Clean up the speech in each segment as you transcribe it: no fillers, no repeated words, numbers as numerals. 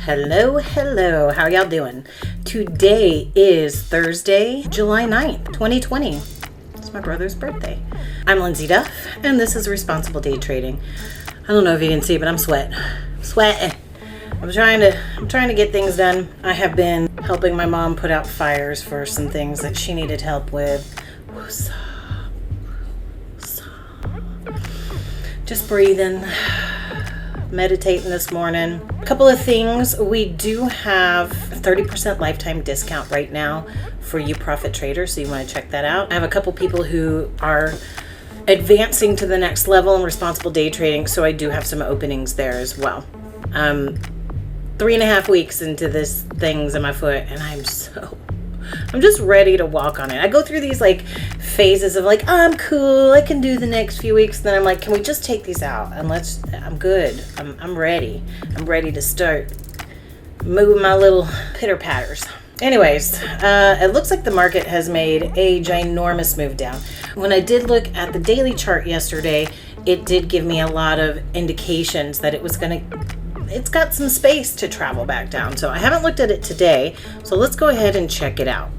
Hello. How y'all doing? Today is Thursday, July 9th, 2020. It's my brother's birthday. I'm Lindsay Duff, and this is Responsible Day Trading. I don't know if you can see, but I'm sweating. I'm trying to get things done. I have been helping my mom put out fires for some things that she needed help with. Just breathing, meditating this morning. A couple of things. We do have a 30% lifetime discount right now for you profit traders, so you want to check that out. I have a couple people who are advancing to the next level in responsible day trading, so I do have some openings there as well. 3.5 weeks into this thing's in my foot, and I'm just ready to walk on it. I go through these like phases of like, I'm cool, I can do the next few weeks. Then I'm like, can we just take these out and I'm good. I'm ready. I'm ready to start moving my little pitter patters. Anyways, it looks like the market has made a ginormous move down. When I did look at the daily chart yesterday, it did give me a lot of indications that it's got some space to travel back down. So I haven't looked at it today. So let's go ahead and check it out.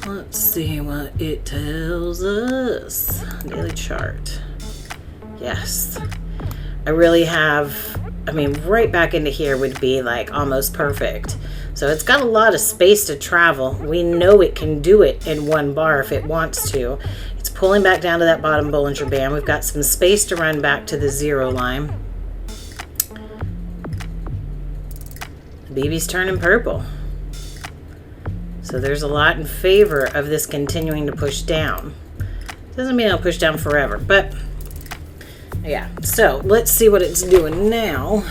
Let's see what it tells us. Daily chart. Yes. I really have, right back into here would be like almost perfect. So it's got a lot of space to travel. We know it can do it in one bar if it wants to. It's pulling back down to that bottom Bollinger Band. We've got some space to run back to the zero line. The BB's turning purple. So there's a lot in favor of this continuing to push down. Doesn't mean it'll push down forever, but yeah. So let's see what it's doing now.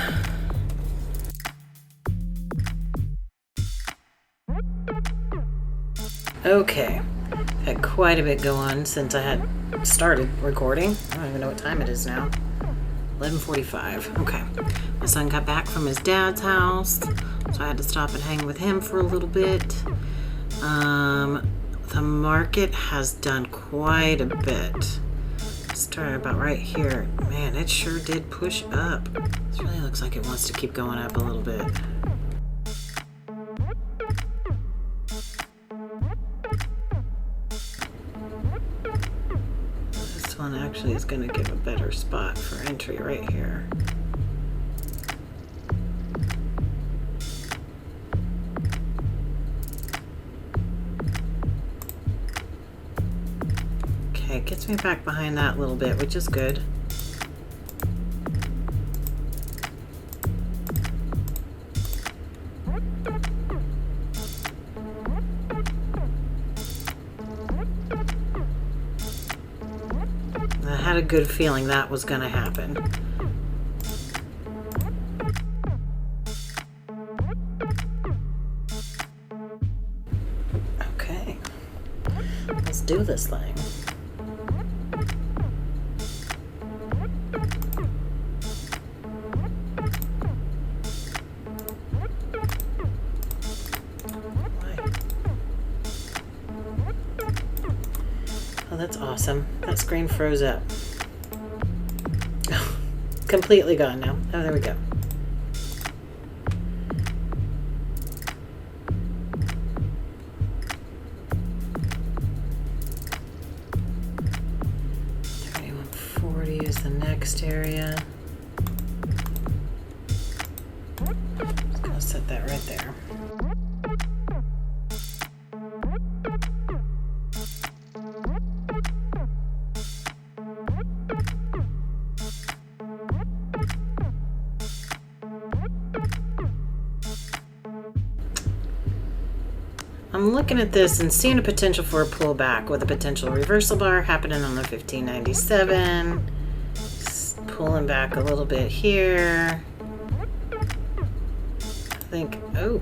Okay, had quite a bit go on since I had started recording. I don't even know what time it is now. 11:45. Okay. My son got back from his dad's house, so I had to stop and hang with him for a little bit. The market has done quite a bit. Started about right here. Man, it sure did push up. This really looks like it wants to keep going up a little bit. This one actually is going to give a better spot for entry right here. Okay, it gets me back behind that a little bit, which is good. I had a good feeling that was going to happen. Okay, let's do this thing. Oh, that's awesome. That screen froze up. Completely gone now. Oh, there we go. $31.40 is the next area. Just gonna set that right there. I'm looking at this and seeing a potential for a pullback with a potential reversal bar happening on the 1597. Just pulling back a little bit here. I think, oh,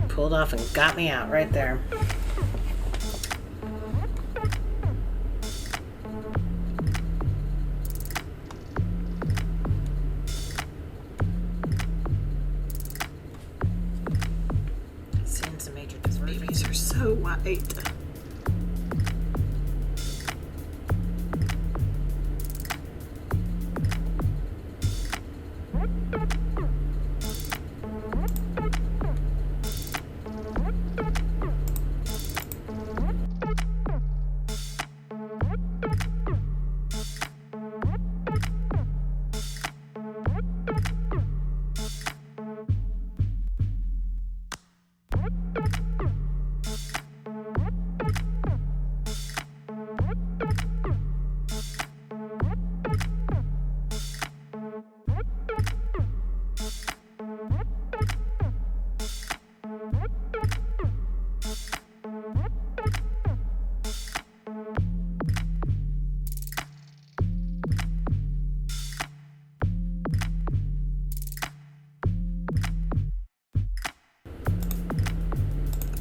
pulled off and got me out right there. Seeing some major babies are so white.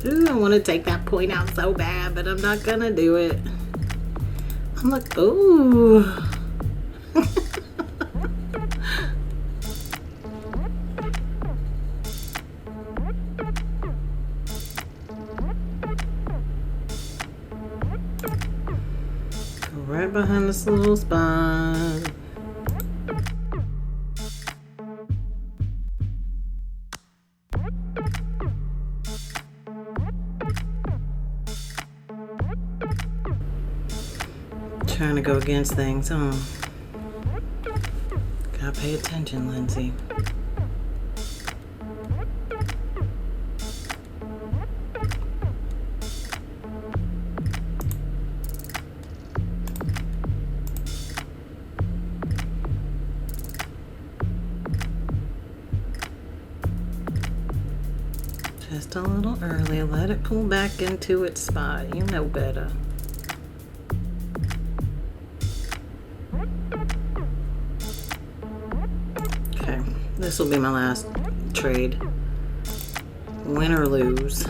Ooh, I want to take that point out so bad, but I'm not gonna do it. I'm like, ooh. Right behind this little spot. Trying to go against things, huh? Gotta pay attention, Lindsay. Just a little early. Let it pull back into its spot. You know better. Okay, this will be my last trade. Win or lose.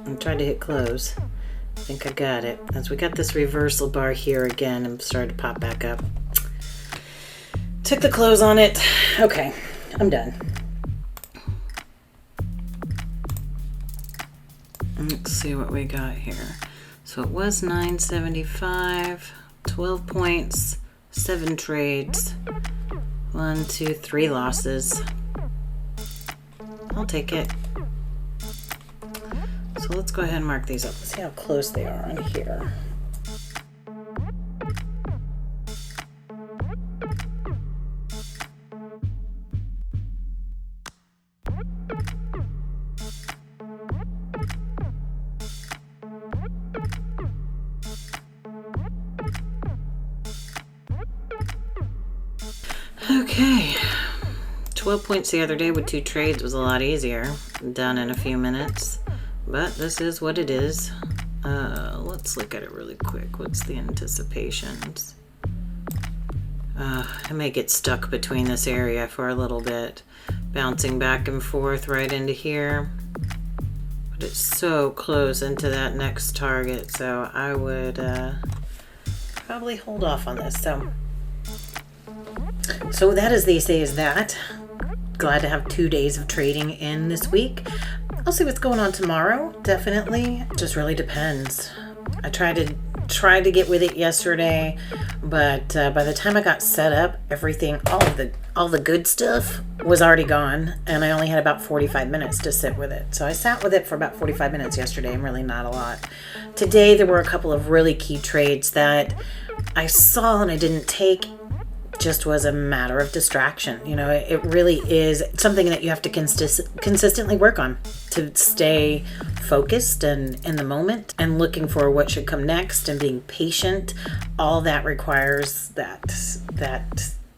I'm trying to hit close. I think I got it. As we got this reversal bar here again and started to pop back up. Took the close on it. Okay, I'm done. Let's see what we got here. So it was 975, 12 points, 7 trades, 1, 2, 3 losses. I'll take it. So let's go ahead and mark these up. Let's see how close they are on here. Okay. 12 points the other day with 2 trades was a lot easier. Done in a few minutes. But this is what it is. Let's look at it really quick. What's the anticipations? I may get stuck between this area for a little bit. Bouncing back and forth right into here. But it's so close into that next target. So I would probably hold off on this. So that is, they say, is that. Glad to have 2 days of trading in this week. I'll see what's going on tomorrow. Definitely. It just really depends. I tried to get with it yesterday, but by the time I got set up, everything, all the good stuff was already gone, and I only had about 45 minutes to sit with it. So I sat with it for about 45 minutes yesterday, and really not a lot. Today there were a couple of really key trades that I saw and I didn't take. Just was a matter of distraction. You know, it really is something that you have to consistently work on to stay focused and in the moment and looking for what should come next and being patient. All that requires that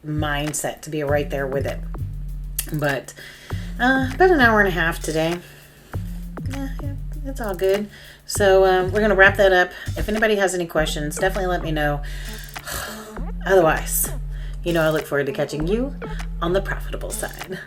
mindset to be right there with it. But about an hour and a half today. it's all good. So we're going to wrap that up. If anybody has any questions, definitely let me know. Otherwise, I look forward to catching you on the profitable side.